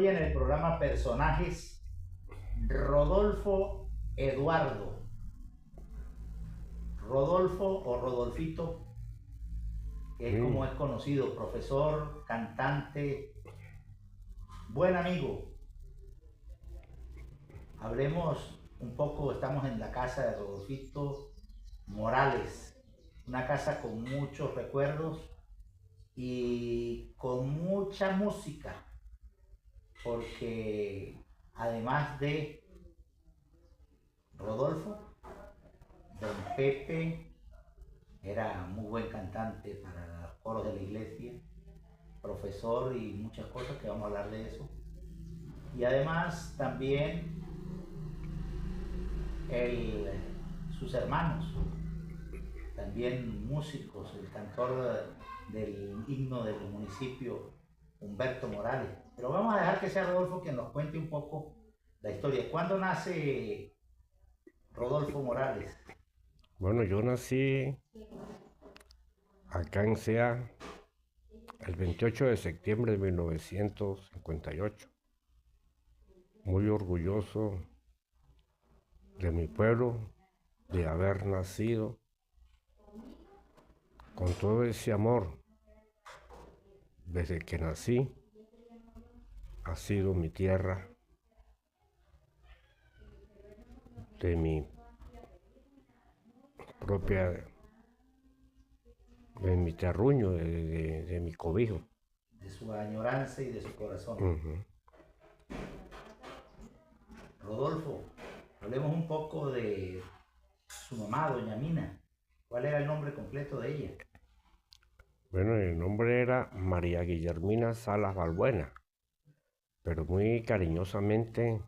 hoy en el programa Personajes, Rodolfo Eduardo. Rodolfo o Rodolfito, que es como es conocido, profesor, cantante, buen amigo. Hablemos un poco, estamos en la casa de Rodolfito Morales, una casa con muchos recuerdos y con mucha música, porque además de Rodolfo, don Pepe era muy buen cantante para los coros de la iglesia, profesor y muchas cosas que vamos a hablar de eso. Y además también sus hermanos, también músicos, el cantor del himno del municipio, Humberto Morales. Pero vamos a dejar que sea Rodolfo quien nos cuente un poco la historia. ¿Cuándo nace Rodolfo Morales? Bueno, yo nací acá en Sea el 28 de septiembre de 1958. Muy orgulloso de mi pueblo, de haber nacido con todo ese amor. Desde que nací, ha sido mi tierra, de mi propia, de mi terruño, de mi cobijo. De su añoranza y de su corazón. Rodolfo, hablemos un poco de su mamá, doña Mina. ¿Cuál era el nombre completo de ella? Bueno, el nombre era María Guillermina Salas Balbuena, pero muy cariñosamente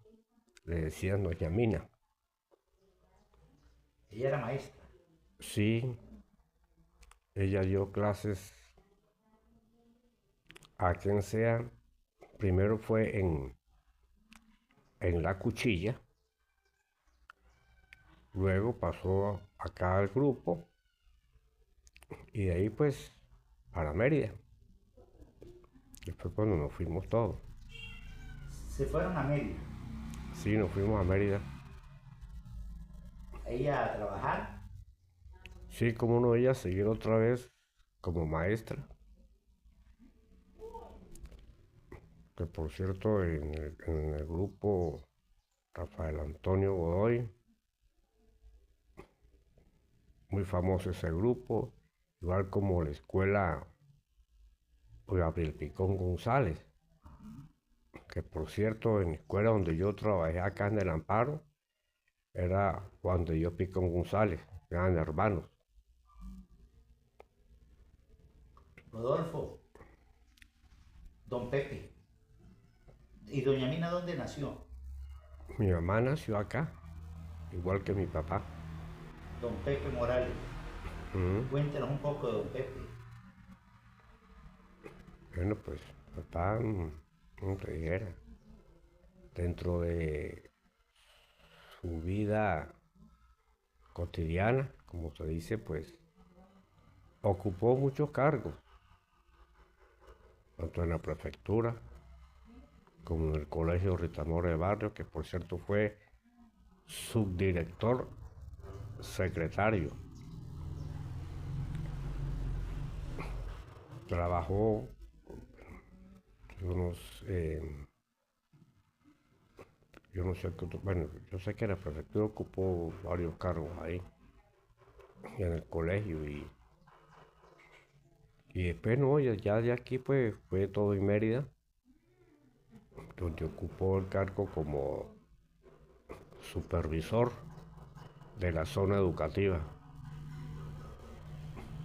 le decían doña Mina. Ella era maestra. Sí, ella dio clases a quien sea. Primero fue en La Cuchilla, luego pasó acá al grupo y de ahí pues para Mérida. Después cuando nos fuimos todos. Se fueron a Mérida. Sí, nos fuimos a Mérida. Ella a trabajar. Sí, como no, ella seguir otra vez como maestra. Que por cierto, en el grupo Rafael Antonio Godoy, muy famoso ese grupo, igual como la escuela Gabriel Picón González, que por cierto, en la escuela donde yo trabajé acá en el Amparo, era Juan de Dios Picón González, eran hermanos. Rodolfo, don Pepe. ¿Y doña Mina dónde nació? Mi mamá nació acá, igual que mi papá. Don Pepe Morales. Cuéntenos un poco de don Pepe. Bueno, pues papá, como te dijera, dentro de su vida cotidiana, como se dice, pues ocupó muchos cargos, tanto en la prefectura como en el Colegio Ritamor de Barrio, que por cierto fue subdirector secretario. Trabajó unos, yo no sé, bueno, yo sé que la prefectura ocupó varios cargos ahí, y en el colegio, y después no, ya de aquí pues fue todo en Mérida, donde ocupó el cargo como supervisor de la zona educativa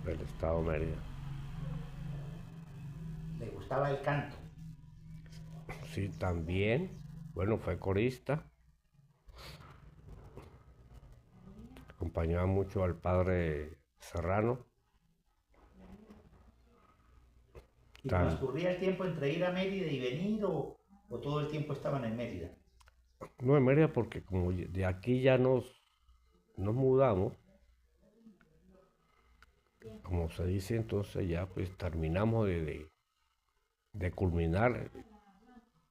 del estado de Mérida. ¿Le gustaba el canto? Sí, también, bueno, fue corista, acompañaba mucho al padre Serrano. ¿Y transcurría el tiempo entre ir a Mérida y venir o todo el tiempo estaban en Mérida? No en Mérida porque como de aquí ya nos mudamos, como se dice, entonces ya pues terminamos de culminar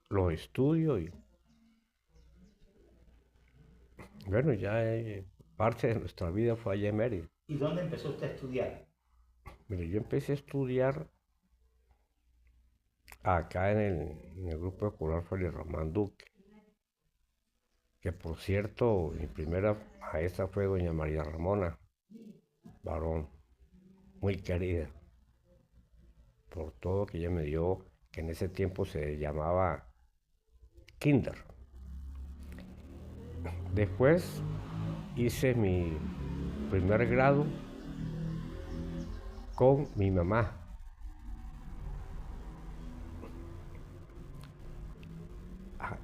los estudios y bueno, ya parte de nuestra vida fue allá en Mérida. ¿Y dónde empezó usted a estudiar? Mire, yo empecé a estudiar acá en el grupo escolar Félix Román Duque, que por cierto, mi primera maestra fue doña María Ramona Barón, muy querida por todo que ella me dio, que en ese tiempo se llamaba Kinder. Después hice mi primer grado con mi mamá.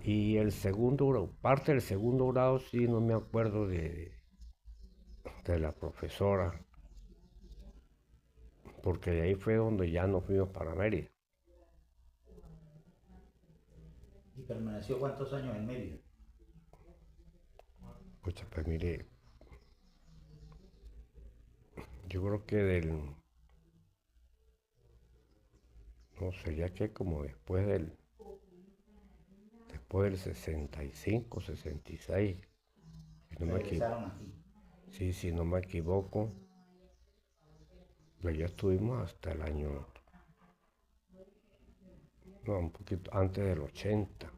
Y el segundo grado, parte del segundo grado sí no me acuerdo de la profesora, porque de ahí fue donde ya nos fuimos para Mérida. ¿Y permaneció cuántos años en Mérida? Pues mire, yo creo que no sé, ya que como después del 65, 66, si no me equivoco. Regresaron aquí. Sí, si no me equivoco, pues ya estuvimos hasta el año, no, un poquito antes del 80.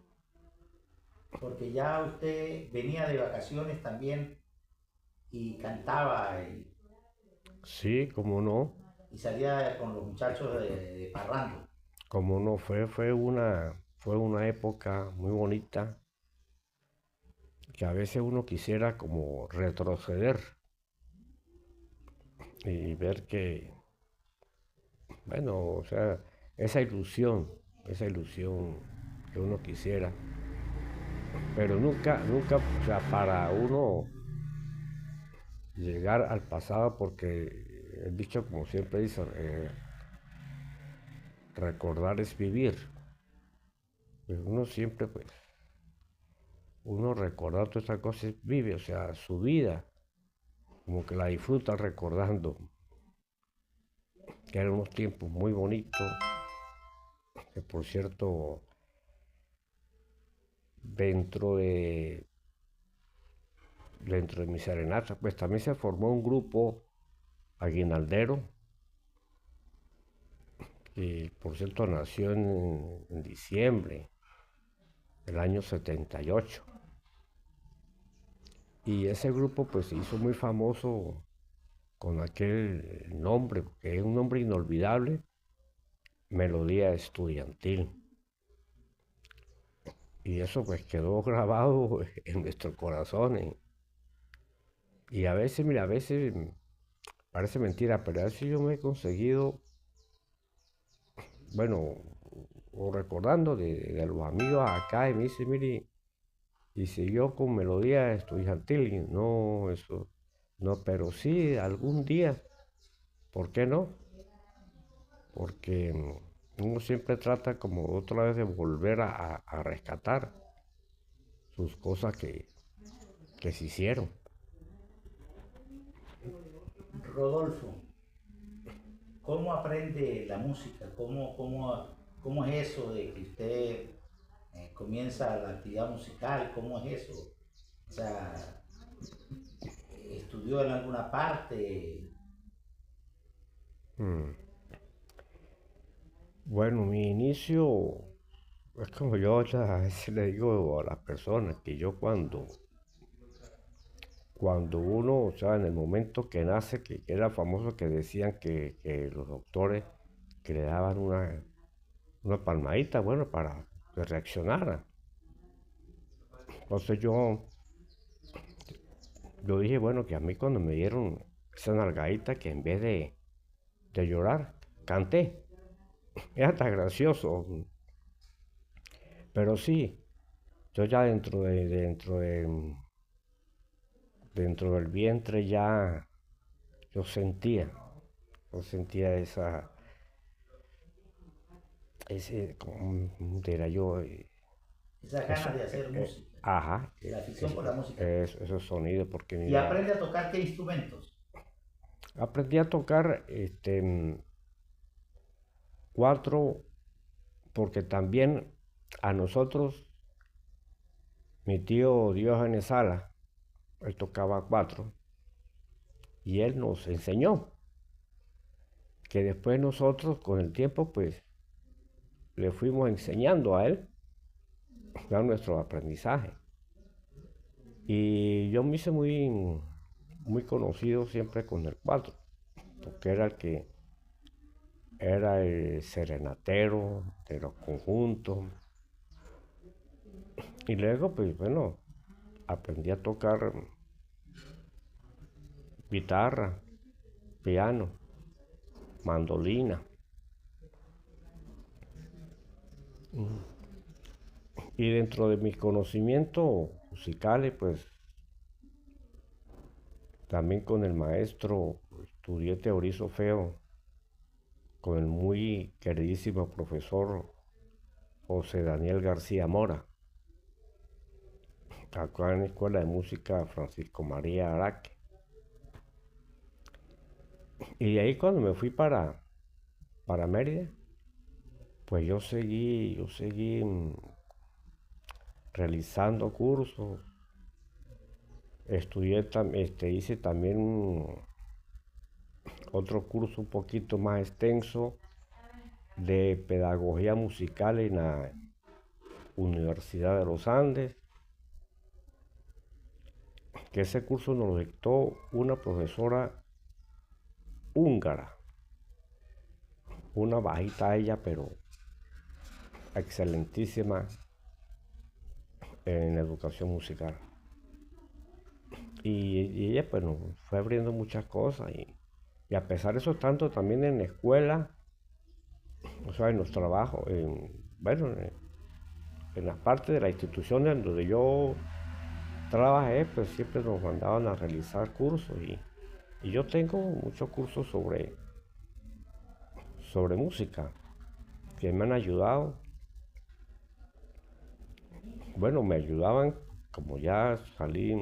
Porque ya usted venía de vacaciones también y cantaba Sí, cómo no, y salía con los muchachos de parrando. cómo no, fue una época muy bonita que a veces uno quisiera como retroceder y ver que, bueno, o sea, esa ilusión que uno quisiera, pero nunca, nunca, o sea, para uno llegar al pasado, porque el dicho, como siempre dice, recordar es vivir. Pues uno siempre, pues, uno recordar todas estas cosas vive, o sea, su vida, como que la disfruta recordando, que eran unos tiempos muy bonitos, que por cierto, dentro de, dentro de mi serenata, pues también se formó un grupo aguinaldero, que por cierto nació en diciembre del año 78. Y ese grupo pues se hizo muy famoso con aquel nombre, que es un nombre inolvidable, Melodía Estudiantil. Y eso pues quedó grabado en nuestros corazones. Y a veces, mira, a veces parece mentira, pero a veces yo me he conseguido, bueno, o recordando de los amigos acá y me dice, mire, y siguió con Melodía Estudiantil, y no, eso, no, pero sí, algún día, ¿por qué no? Porque uno siempre trata como otra vez de volver a rescatar sus cosas que se hicieron. Rodolfo, ¿cómo aprende la música? ¿Cómo es eso de que usted comienza la actividad musical? ¿Cómo es eso? O sea, ¿estudió en alguna parte? Mm. Bueno, mi inicio es como yo a veces le digo a las personas que yo cuando uno, o sea, en el momento que nace, que era famoso que decían que los doctores que le daban una palmadita, bueno, para que reaccionara. Entonces yo dije, bueno, que a mí cuando me dieron esa nalgadita, que en vez de llorar, canté. Era tan gracioso. Pero sí, yo ya dentro del vientre ya yo sentía como diría yo, Esas ganas de hacer música, ajá, la afición por la música. esos sonidos, porque ¿Y mira, aprende a tocar qué instrumentos? aprendí a tocar cuatro, porque también a nosotros, mi tío Diógenes Sala, él tocaba cuatro y él nos enseñó que después nosotros con el tiempo pues le fuimos enseñando a él a nuestro aprendizaje. Y yo me hice muy conocido siempre con el cuatro, porque era el que era el serenatero de los conjuntos. Y luego, pues bueno, aprendí a tocar guitarra, piano, mandolina. Y dentro de mis conocimientos musicales, pues también con el maestro estudié teoría y solfeo, con el muy queridísimo profesor José Daniel García Mora, acá en la Escuela de Música Francisco María Araque. Y de ahí cuando me fui para Mérida, pues yo seguí realizando cursos, hice también otro curso un poquito más extenso de pedagogía musical en la Universidad de los Andes, que ese curso nos lo dictó una profesora húngara, una bajita ella, pero excelentísima en educación musical. Y ella pues nos fue abriendo muchas cosas y a pesar de eso tanto también en la escuela, o sea, en los trabajos, bueno, en las partes de la institución en donde yo trabajé, pues siempre nos mandaban a realizar cursos y yo tengo muchos cursos sobre música que me han ayudado. Bueno, me ayudaban como ya salí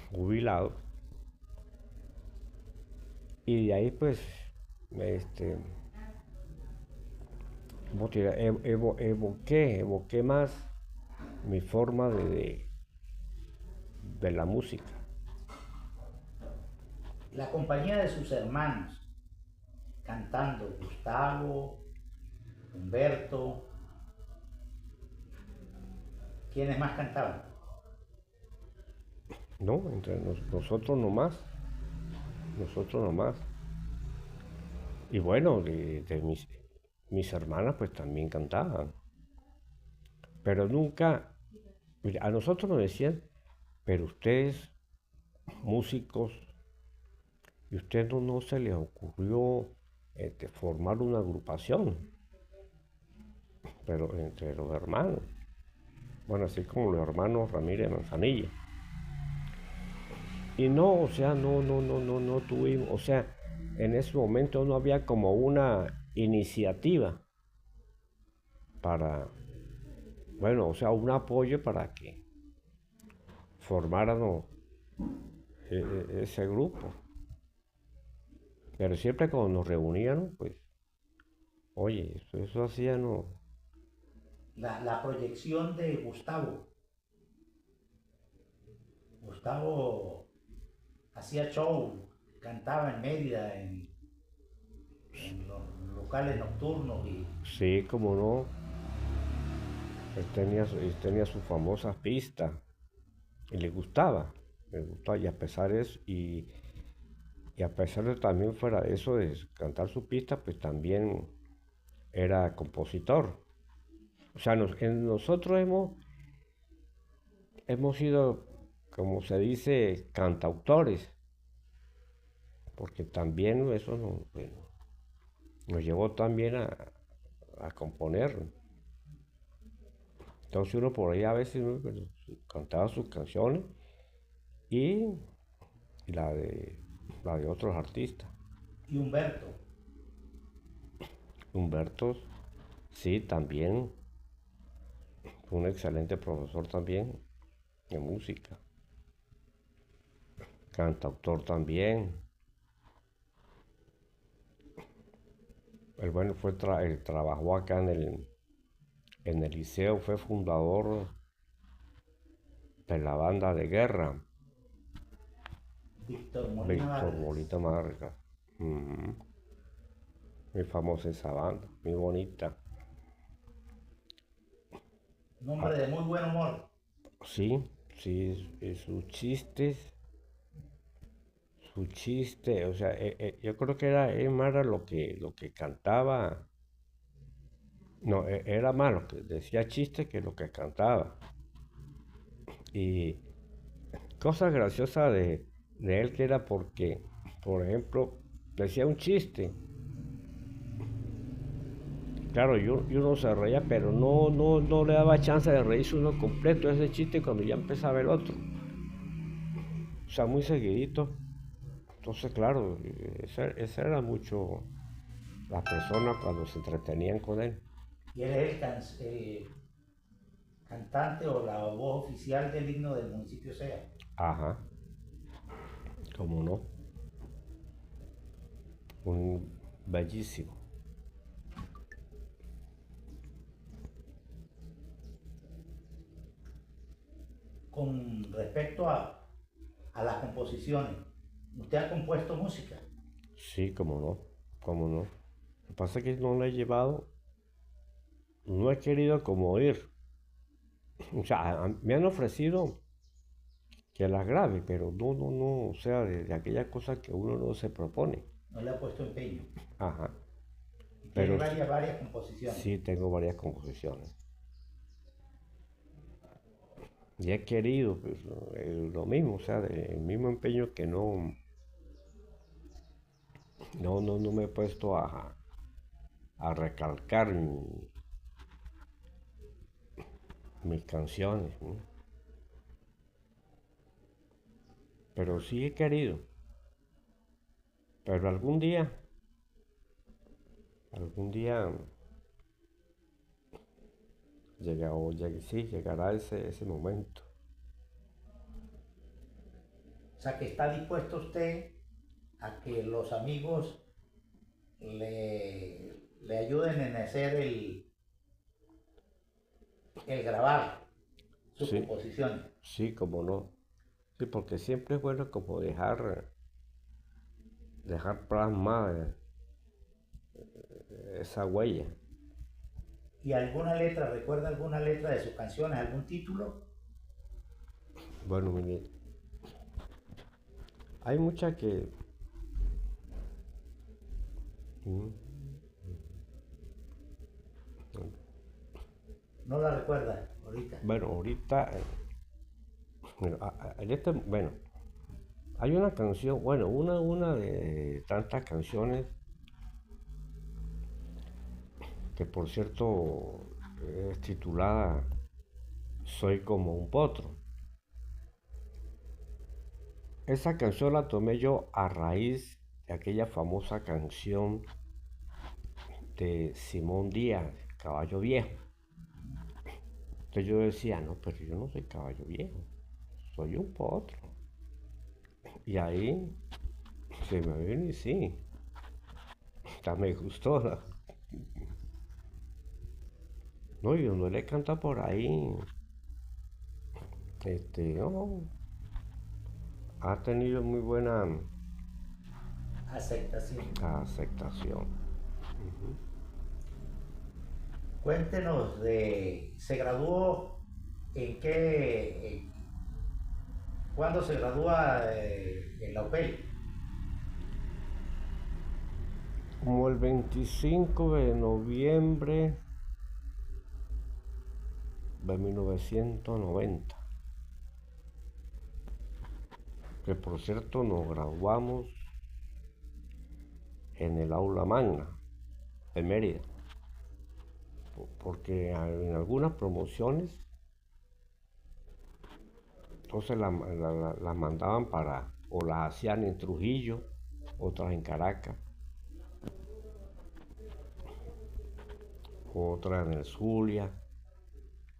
jubilado y de ahí pues evoqué más mi forma de la música. La compañía de sus hermanos cantando, Gustavo, Humberto, ¿quiénes más cantaban? No, entre nosotros nomás. Y bueno, de mis hermanas pues también cantaban. Pero nunca, mira, a nosotros nos decían, pero ustedes, músicos, y a ustedes no se les ocurrió formar una agrupación, pero entre los hermanos. Bueno, así como los hermanos Ramírez Manzanilla. Y no, o sea, no tuvimos, o sea, en ese momento no había como una iniciativa para, bueno, o sea, un apoyo para que formáramos ese grupo. Pero siempre cuando nos reunían, pues, oye, eso hacían. La proyección de Gustavo. Gustavo hacía show, cantaba en Mérida, en los locales nocturnos y Sí, como no, él tenía sus famosas pistas y le gustaba, y a pesar de eso, y a pesar de también fuera de eso de cantar su pista, pues también era compositor. O sea, nosotros hemos sido, como se dice, cantautores, porque también eso nos llevó también a componer. Entonces uno por ahí a veces pues, cantaba sus canciones y la de otros artistas. y Humberto. Humberto, sí, también, fue un excelente profesor también de música. Cantautor también. Él, bueno, él trabajó acá En el liceo fue fundador de la banda de guerra, Víctor Molina Víctor Vargas. Molina Vargas. Ujú. Muy famosa esa banda, muy bonita. Un hombre de muy buen humor. Sí, sí, su chiste, o sea, yo creo que era lo que cantaba. No, era más lo que decía chiste que lo que cantaba. Y cosas graciosas de él que era porque, por ejemplo, decía un chiste. Claro, y uno se reía, pero no le daba chance de reírse uno completo de ese chiste cuando ya empezaba el otro. O sea, muy seguidito. Entonces, claro, esa era mucho las personas cuando se entretenían con él. Y él es el cantante o la voz oficial del himno del municipio SEA. Ajá, cómo no. Un bellísimo. Con respecto a las composiciones, ¿usted ha compuesto música? Sí, cómo no, cómo no. Lo que pasa es que no le he llevado, no he querido como ir. O sea, me han ofrecido que las grabe, pero no, o sea, de aquella cosa que uno no se propone. No le ha puesto empeño. Ajá, Y tiene pero varias composiciones. sí tengo varias composiciones. Y he querido, pues, lo mismo, o sea, el mismo empeño que no me he puesto a recalcar mis canciones, ¿no? Pero sí he querido. Pero algún día sí, llegará ese momento. O sea, que está dispuesto usted a que los amigos le ayuden en hacer el grabar sus Sí, composiciones. sí, como no. Sí, porque siempre es bueno como dejar plasmada esa huella. ¿Y alguna letra, recuerda alguna letra de sus canciones, algún título? Bueno, mire, hay muchas que... mm, No la recuerda ahorita. Bueno, ahorita, bueno, bueno, hay una canción, bueno, una de tantas canciones que por cierto es titulada Soy como un potro. Esa canción la tomé yo a raíz de aquella famosa canción de Simón Díaz, Caballo Viejo. Entonces yo decía, no, pero yo no soy caballo viejo, soy un potro. Y ahí se me vino y sí, hasta me gustó. No, y uno le canta por ahí, no, ha tenido muy buena Aceptación. aceptación. Cuéntenos ¿se graduó en cuándo se gradúa en la UPEL? Como el 25 de noviembre de 1990, que por cierto nos graduamos en el aula magna de Mérida, porque en algunas promociones entonces las mandaban o las hacían en Trujillo, otras en Caracas, otras en el Zulia,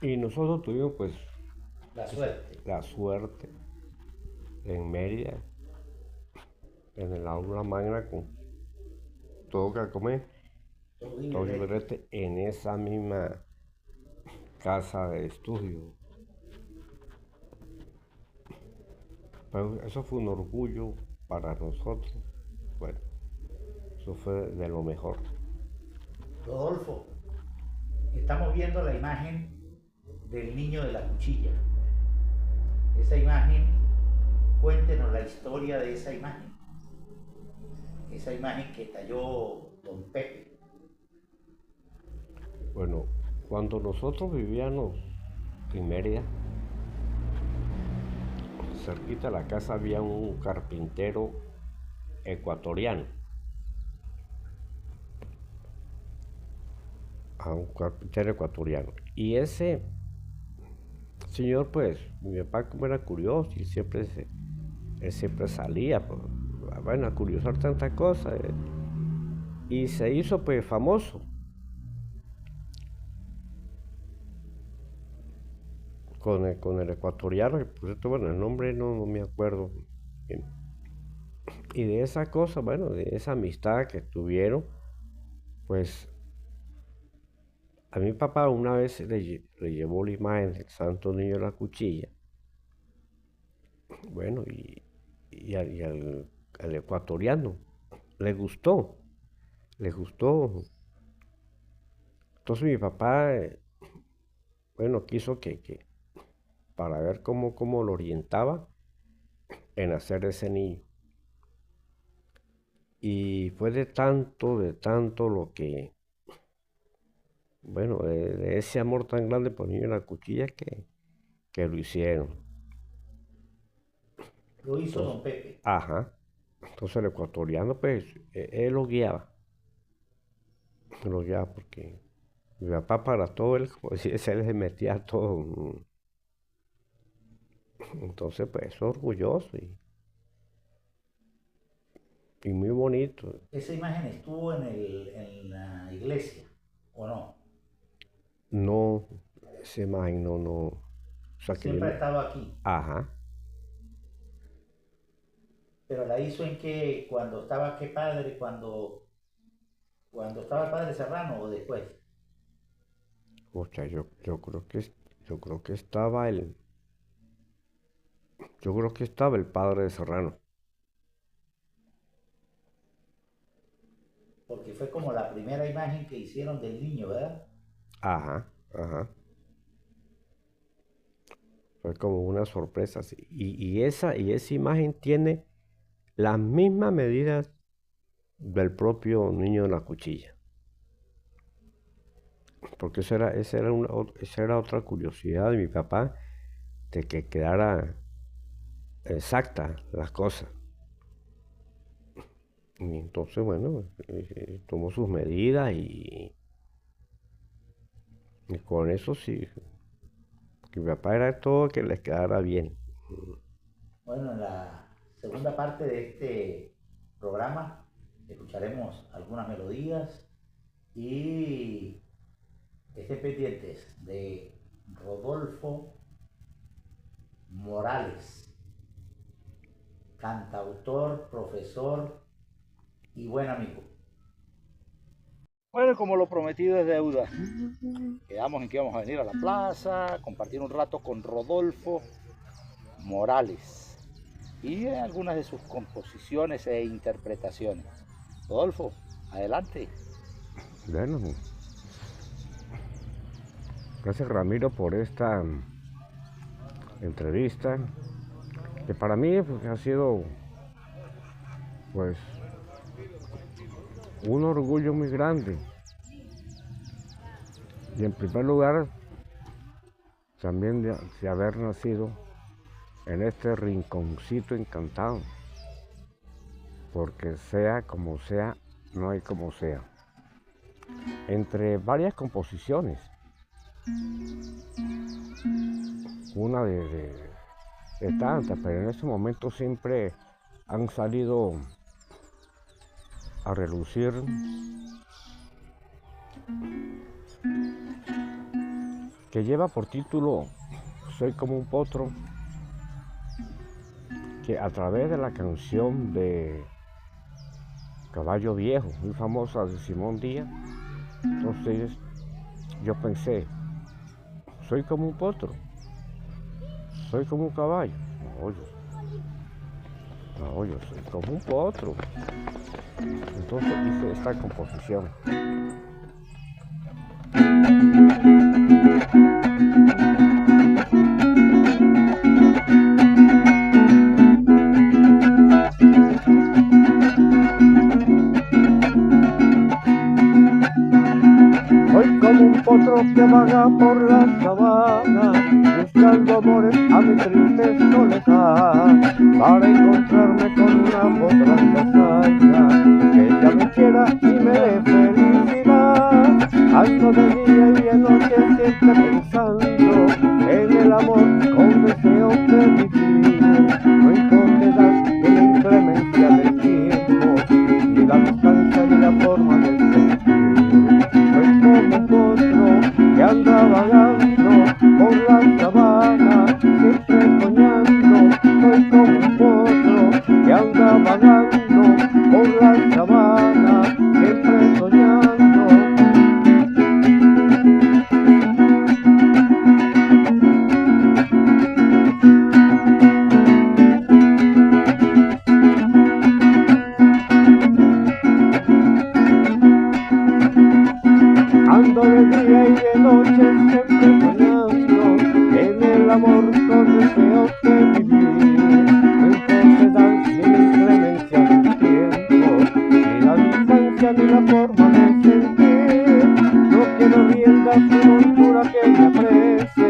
y nosotros tuvimos pues la suerte en Mérida, en el aula magna con todo que comer, todo en esa misma casa de estudio. Pero eso fue un orgullo para nosotros. Bueno, eso fue de lo mejor. Rodolfo, estamos viendo la imagen del niño de la cuchilla. Esa imagen, cuéntenos la historia de esa imagen. Esa imagen que talló don Pepe. Bueno, cuando nosotros vivíamos en Mérida, cerquita de la casa había un carpintero ecuatoriano. Un carpintero ecuatoriano. Y ese señor, pues, mi papá como era curioso y él siempre salía, pues, bueno, a curiosar tantas cosas. Y se hizo, pues, famoso con el ecuatoriano, que por cierto, bueno, el nombre no me acuerdo bien. Y de esa cosa, bueno, de esa amistad que tuvieron, pues a mi papá una vez le llevó la imagen del Santo Niño de la Cuchilla. Bueno, y al ecuatoriano le gustó. Entonces mi papá, bueno, quiso que para ver cómo lo orientaba en hacer ese niño. Y fue de tanto lo que, bueno, de ese amor tan grande por el niño de la cuchilla que lo hicieron. Lo hizo don Pepe. Ajá. Entonces el ecuatoriano, pues, él lo guiaba. Porque mi papá para todo, él, como decía, él se metía a todo. Entonces, pues, orgulloso y muy bonito. ¿Esa imagen estuvo en la iglesia o no? No, esa imagen no. O sea, Siempre ha estado aquí. Ajá. Pero la hizo en que cuando estaba qué padre, cuando estaba el padre Serrano o después. O sea, yo creo que estaba el padre de Serrano. Porque fue como la primera imagen que hicieron del niño, ¿verdad? Ajá. Fue como una sorpresa. Sí. Y esa imagen tiene las mismas medidas del propio niño de la cuchilla. Porque esa era otra curiosidad de mi papá, de que quedara exacta las cosas. Y entonces, bueno, tomó sus medidas y con eso sí, que mi papá era todo que les quedara bien. Bueno, en la segunda parte de este programa escucharemos algunas melodías y estén pendientes de Rodolfo Morales, cantautor, profesor y buen amigo. Bueno, como lo prometido es deuda. Quedamos en que íbamos a venir a la plaza, compartir un rato con Rodolfo Morales y algunas de sus composiciones e interpretaciones. Rodolfo, adelante. Bueno, gracias Ramiro por esta entrevista, que para mí pues, ha sido pues un orgullo muy grande. Y en primer lugar, también de haber nacido en este rinconcito encantado, porque sea como sea, no hay como sea. Entre varias composiciones, una de tantas, pero en este momento siempre han salido a relucir que lleva por título Soy como un potro, que a través de la canción de Caballo Viejo, muy famosa de Simón Díaz, entonces yo pensé, soy como un potro, soy como un caballo. No, yo soy como un potro. Entonces hice esta composición. Soy como un potro que vaga por la sabana, buscando amores a mi triste soledad, para encontrarme con una potra castaña, que ella me quiera y me dé felicidad. Ando de día y de noche siempre pensando en el amor con deseo de vivir. No importa edad ni la inclemencia del tiempo, ni la distancia ni la forma del sentir. Como un potro que anda vagando por la sabana, siempre soñando. Soy como un potro que anda vagando por la sabana, siempre soñando. Ando de día y de noche siempre soñando en el amor con deseos de vivir. No importa edad ni la inclemencia del tiempo, ni la distancia ni la forma de sentir. No quiero riendas ni montura que me aprecie,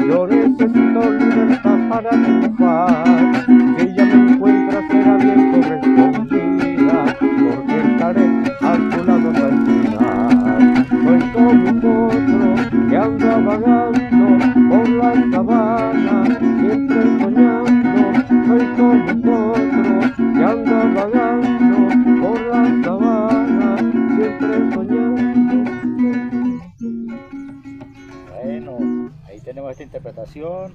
yo necesito libertad para triunfar. Si ella me encuentra será bien correspondida, porque estaré a su lado hasta el final. Soy como un potro que anda vagando por la sabana, siempre soñando. Soy como un potro que anda vagando por la sabana, siempre soñando. Bueno, ahí tenemos esta interpretación